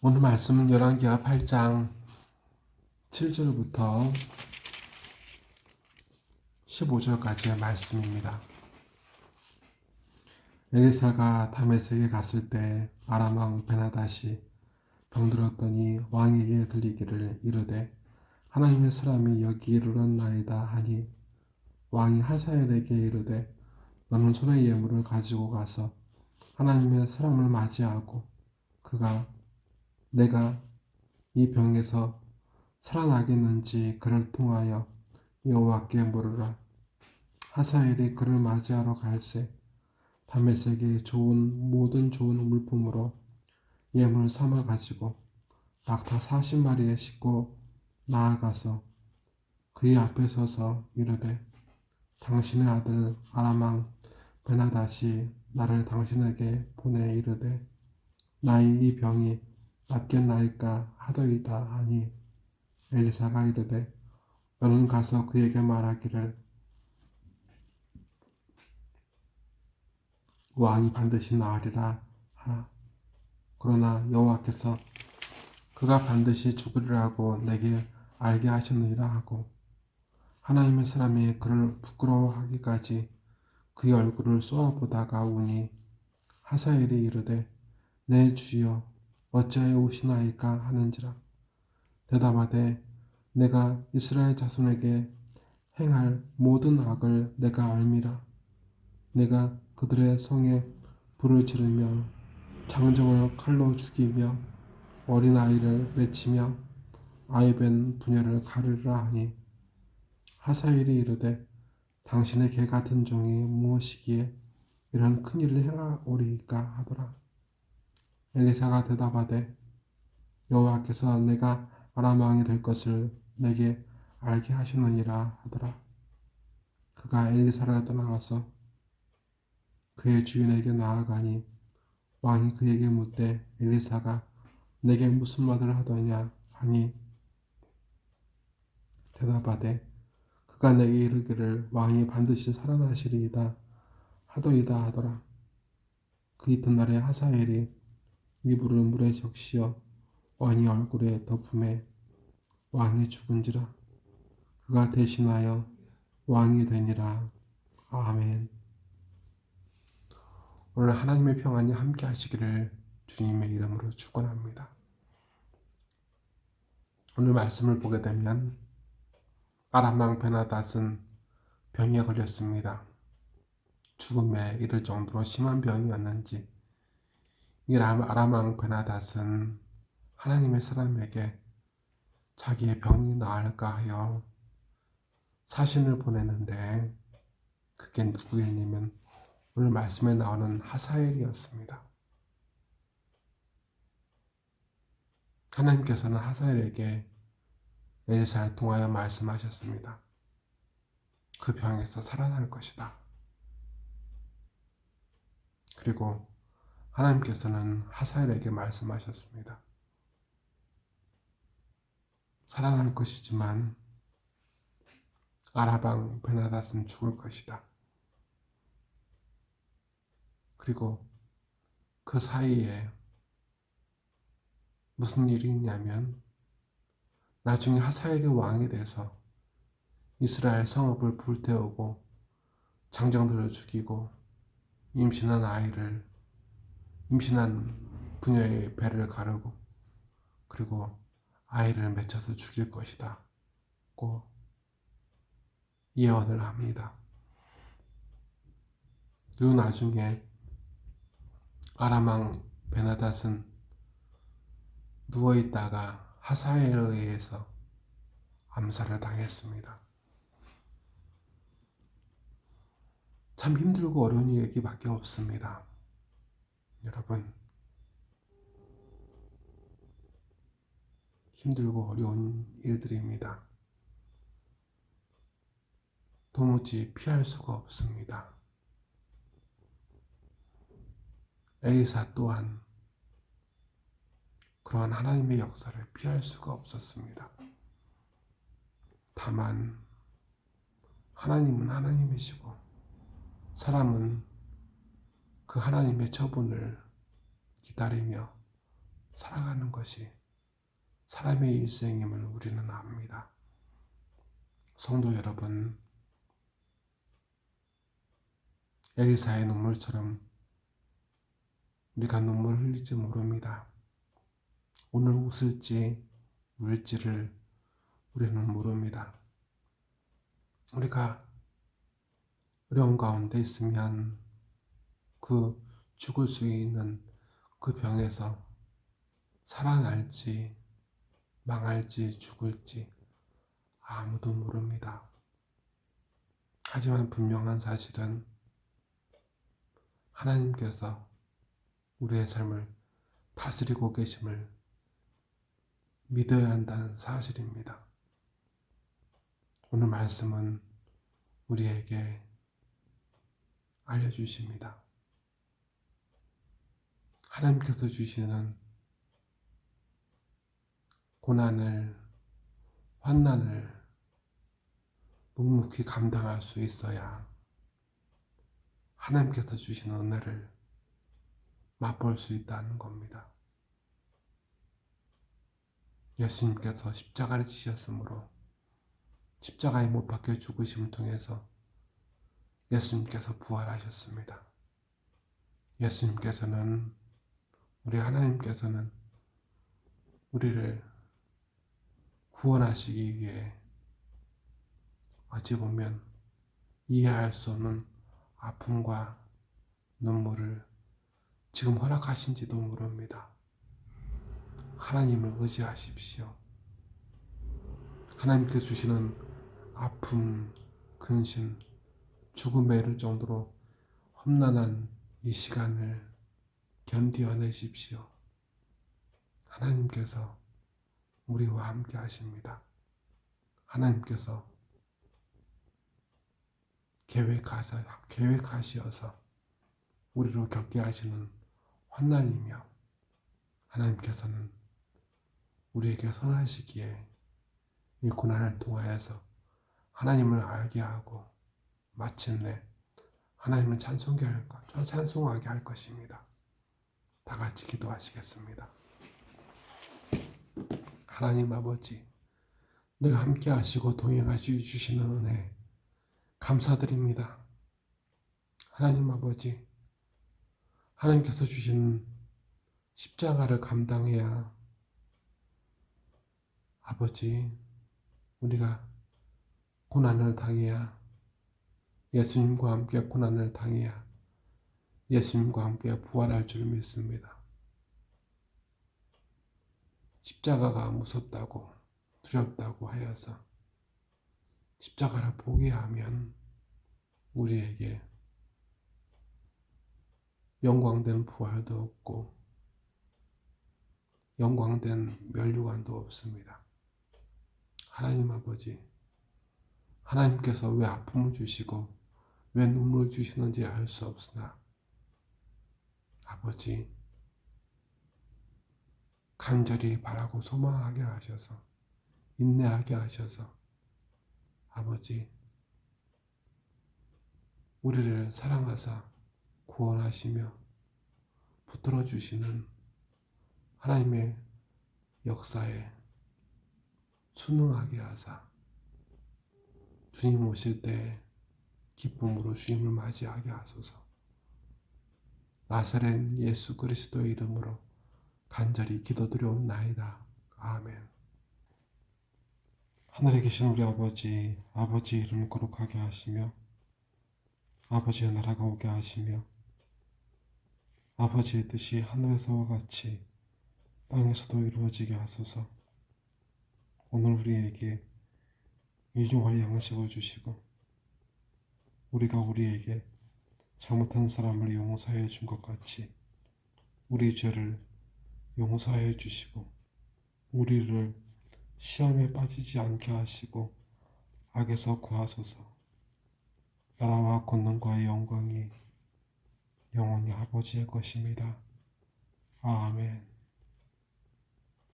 오늘 말씀은 열왕기하 8장 7절부터 15절까지의 말씀입니다. 엘리사가 다메섹에 갔을 때 아람 왕 베나닷이 병들었더니 왕에게 들리기를 이르되 하나님의 사람이 여기 이르렀나이다 하니 왕이 하사엘에게 이르되 너는 손에 예물을 가지고 가서 하나님의 사람을 맞이하고 그가 내가 이 병에서 살아나겠는지 그를 통하여 여호와께 물으라. 하사엘이 그를 맞이하러 갈새 다메섹에 모든 좋은 물품으로 예물을 삼아 가지고 낙타 40마리에 싣고 나아가서 그의 앞에 서서 이르되 당신의 아들 아람 왕 베나닷이 나를 당신에게 보내 이르되 나의 이 병이 낫겠나이까 하더이다 하니 엘리사가 이르되 너는 가서 그에게 말하기를 왕이 반드시 나으리라 하라. 그러나 여호와께서 그가 반드시 죽으리라고 내게 알게 하셨느니라 하고 하나님의 사람이 그를 부끄러워하기까지 그의 얼굴을 쏘아보다가 우니 하사엘이 이르되 내 주여 어찌하여 우시나이까 하는지라. 대답하되 내가 이스라엘 자손에게 행할 모든 악을 내가 알미라. 내가 그들의 성에 불을 지르며 장정을 칼로 죽이며 어린아이를 내치며 아이벤 부녀를 가르리라 하니 하사엘이 이르되 당신의 개 같은 종이 무엇이기에 이런 큰일을 행하오리이까 하더라. 엘리사가 대답하되 여호와께서 내가 아람 왕이 될 것을 내게 알게 하시느니라 하더라. 그가 엘리사를 떠나가서 그의 주인에게 나아가니 왕이 그에게 묻되 엘리사가 내게 무슨 말을 하더냐 하니 대답하되 그가 내게 이르기를 왕이 반드시 살아나시리이다 하더이다 하더라. 그 이튿날에 하사엘이 이불을 물에 적시어 왕의 얼굴에 덮음에 왕이 죽은지라. 그가 대신하여 왕이 되니라. 아멘. 오늘 하나님의 평안이 함께 하시기를 주님의 이름으로 축원합니다. 오늘 말씀을 보게 되면 아람 왕 베나닷은 병에 걸렸습니다. 죽음에 이를 정도로 심한 병이었는지 이 아람 왕 베나닷은 하나님의 사람에게 자기의 병이 나을까 하여 사신을 보내는데 그게 누구였냐면 오늘 말씀에 나오는 하사엘이었습니다. 하나님께서는 하사엘에게 엘리사를 통하여 말씀하셨습니다. 그 병에서 살아날 것이다. 그리고 하나님께서는 하사엘에게 말씀하셨습니다. 살아날 것이지만 아람 왕 베나닷은 죽을 것이다. 그리고 그 사이에 무슨 일이 있냐면 나중에 하사엘이 왕이 돼서 이스라엘 성읍을 불태우고 장정들을 죽이고 임신한 부녀의 배를 가르고 그리고 아이를 맺혀서 죽일 것이다 고 예언을 합니다. 그리고 나중에 아람 왕 베나닷은 누워있다가 하사엘에 의해서 암살을 당했습니다. 참 힘들고 어려운 얘기밖에 없습니다. 여러분, 힘들고 어려운 일들입니다. 도무지 피할 수가 없습니다. 엘리사 또한 그러한 하나님의 역사를 피할 수가 없었습니다. 다만 하나님은 하나님이시고 사람은 그 하나님의 처분을 기다리며 살아가는 것이 사람의 일생임을 우리는 압니다. 성도 여러분, 엘리사의 눈물처럼 우리가 눈물을 흘릴지 모릅니다. 오늘 웃을지 울지를 우리는 모릅니다. 우리가 어려운 가운데 있으면 그 죽을 수 있는 그 병에서 살아날지 망할지 죽을지 아무도 모릅니다. 하지만 분명한 사실은 하나님께서 우리의 삶을 다스리고 계심을 믿어야 한다는 사실입니다. 오늘 말씀은 우리에게 알려주십니다. 하나님께서 주시는 고난을, 환난을 묵묵히 감당할 수 있어야 하나님께서 주시는 은혜를 맛볼 수 있다는 겁니다. 예수님께서 십자가를 지셨으므로 십자가에 못 박혀 죽으심을 통해서 예수님께서 부활하셨습니다. 예수님께서는, 우리 하나님께서는 우리를 구원하시기 위해 어찌 보면 이해할 수 없는 아픔과 눈물을 지금 허락하신지도 모릅니다. 하나님을 의지하십시오. 하나님께서 주시는 아픔, 근심, 죽음에 이를 정도로 험난한 이 시간을 견디어내십시오. 하나님께서 우리와 함께 하십니다. 하나님께서 계획하시어서 우리로 겪게 하시는 환난이며, 하나님께서는 우리에게 선하시기에 이 고난을 통하여서 하나님을 알게 하고 마침내 하나님을 찬송하게 할 것입니다. 다 같이 기도하시겠습니다. 하나님 아버지, 늘 함께 하시고 동행하시 주시는 은혜 감사드립니다. 하나님 아버지, 하나님께서 주신 십자가를 감당해야 아버지, 우리가 고난을 당해야, 예수님과 함께 고난을 당해야 예수님과 함께 부활할 줄 믿습니다. 십자가가 무섭다고 두렵다고 하여서 십자가를 포기하면 우리에게 영광된 부활도 없고 영광된 면류관도 없습니다. 하나님 아버지, 하나님께서 왜 아픔을 주시고 왜 눈물을 주시는지 알 수 없으나 아버지, 간절히 바라고 소망하게 하셔서 인내하게 하셔서 아버지, 우리를 사랑하사 구원하시며 붙들어 주시는 하나님의 역사에 순응하게 하사 주님 오실 때 기쁨으로 주님을 맞이하게 하소서. 나사렛 예수 그리스도의 이름으로 간절히 기도드려옵나이다. 아멘. 하늘에 계신 우리 아버지, 아버지의 이름 거룩하게 하시며 아버지의 나라가 오게 하시며 아버지의 뜻이 하늘에서와 같이 땅에서도 이루어지게 하소서. 오늘 우리에게 일용할 양식을 주시고 우리가 우리에게 잘못한 사람을 용서해 준 것 같이 우리 죄를 용서해 주시고 우리를 시험에 빠지지 않게 하시고 악에서 구하소서. 나라와 권능과 영광이 영원히 아버지의 것입니다. 아멘.